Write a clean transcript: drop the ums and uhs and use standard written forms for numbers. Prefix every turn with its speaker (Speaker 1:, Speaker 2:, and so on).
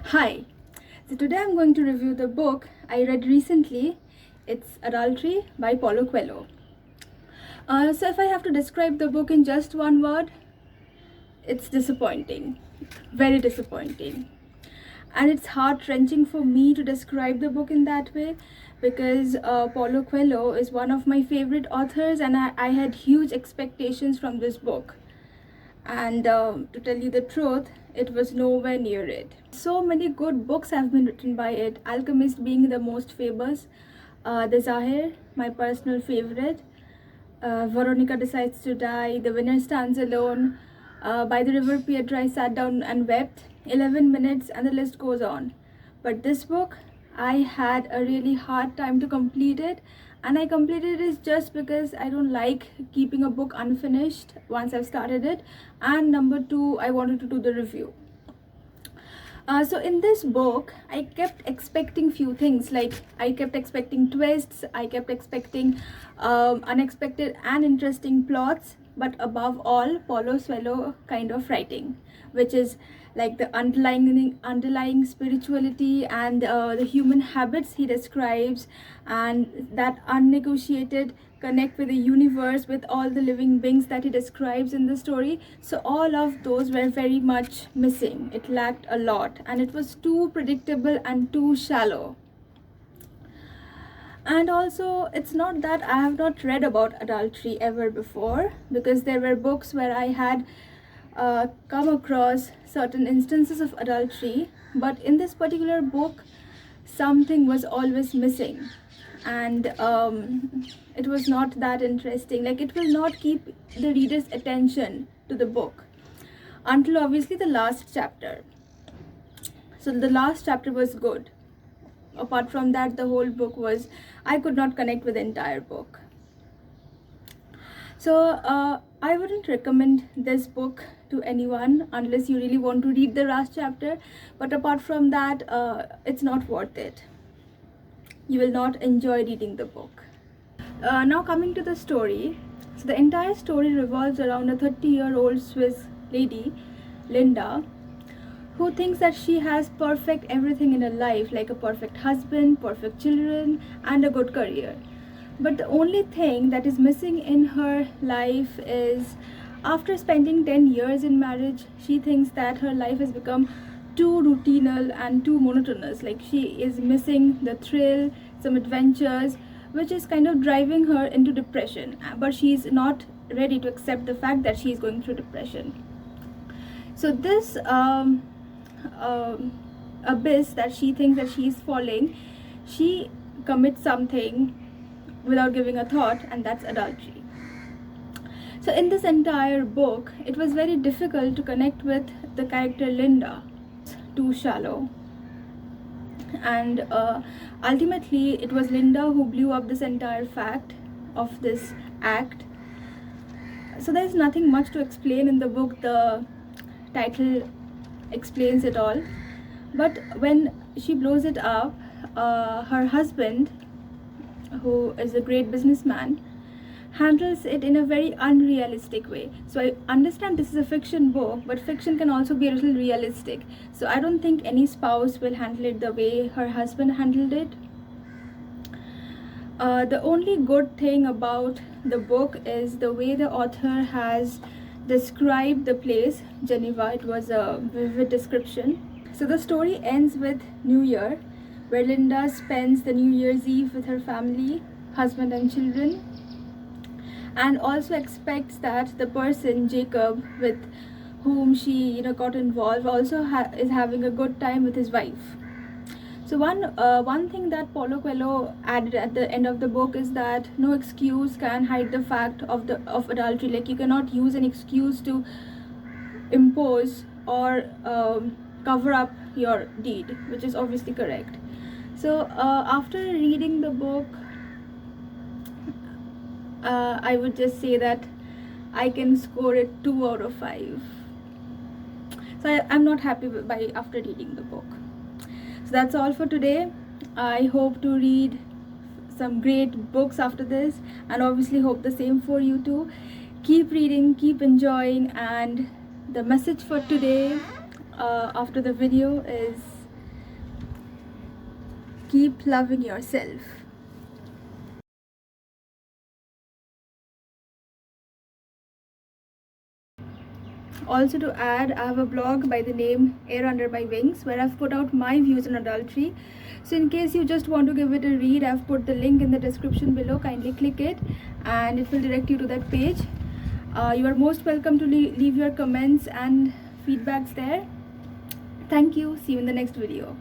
Speaker 1: Hi, so today I'm going to review the book I read recently. It's Adultery by Paulo Coelho. So if I have to describe the book in just one word, it's disappointing, very disappointing. And it's heart-wrenching for me to describe the book in that way because Paulo Coelho is one of my favorite authors and I had huge expectations from this book. And to tell you the truth, it was nowhere near it. So many good books have been written by it, Alchemist being the most famous, The Zahir, my personal favorite, Veronica Decides to Die, The Winner Stands Alone, By the River Piedra I Sat Down and Wept, 11 Minutes, and the list goes on. But this book, I had a really hard time to complete it, and I completed it just because I don't like keeping a book unfinished once I've started it, and number two, I wanted to do the review. So in this book, I kept expecting few things, like I kept expecting twists, I kept expecting unexpected and interesting plots, but above all, Paulo Coelho kind of writing, which is like the underlying spirituality and the human habits he describes, and that unnegotiated connect with the universe, with all the living beings that he describes in the story. So all of those were very much missing. It lacked a lot and it was too predictable and too shallow. And also, it's not that I have not read about adultery ever before, because there were books where I had come across certain instances of adultery, but in this particular book something was always missing, and it was not that interesting. Like, it will not keep the reader's attention to the book until obviously the last chapter. So the last chapter was good. Apart from that, the whole book was, I could not connect with the entire book. So I wouldn't recommend this book to anyone unless you really want to read the last chapter, but apart from that, it's not worth it. You will not enjoy reading the book. Now coming to the story. So the entire story revolves around a 30-year-old Swiss lady, Linda, who thinks that she has perfect everything in her life, like a perfect husband, perfect children, and a good career. But the only thing that is missing in her life is, after spending 10 years in marriage, she thinks that her life has become too routinal and too monotonous. Like, she is missing the thrill, some adventures, which is kind of driving her into depression. But she's not ready to accept the fact that she's going through depression. So this abyss that she thinks that she's falling, she commits something without giving a thought, and that's adultery. So in this entire book, it was very difficult to connect with the character Linda. Too shallow, and ultimately it was Linda who blew up this entire fact of this act. So there's nothing much to explain in the book. The title explains it all. But when she blows it up, her husband, who is a great businessman, handles it in a very unrealistic way. So I understand this is a fiction book, but fiction can also be a little realistic. So I don't think any spouse will handle it the way her husband handled it. The only good thing about the book is the way the author has described the place, Geneva. It was a vivid description. So the story ends with New Year, where Linda spends the New Year's Eve with her family, husband and children, and also expects that the person, Jacob, with whom she got involved, also is having a good time with his wife. So one thing that Paulo Coelho added at the end of the book is that no excuse can hide the fact of adultery. Like, you cannot use an excuse to impose or cover up your deed, which is obviously correct. So after reading the book, I would just say that I can score it 2 out of 5. So I'm not happy after reading the book. So that's all for today. I hope to read some great books after this, and obviously hope the same for you too. Keep reading, keep enjoying, and the message for today after the video is keep loving yourself. Also, to add, I have a blog by the name Air Under My Wings, where I've put out my views on adultery. So in case you just want to give it a read, I've put the link in the description below. Kindly click it and it will direct you to that page. You are most welcome to leave your comments and feedbacks there. Thank you. See you in the next video.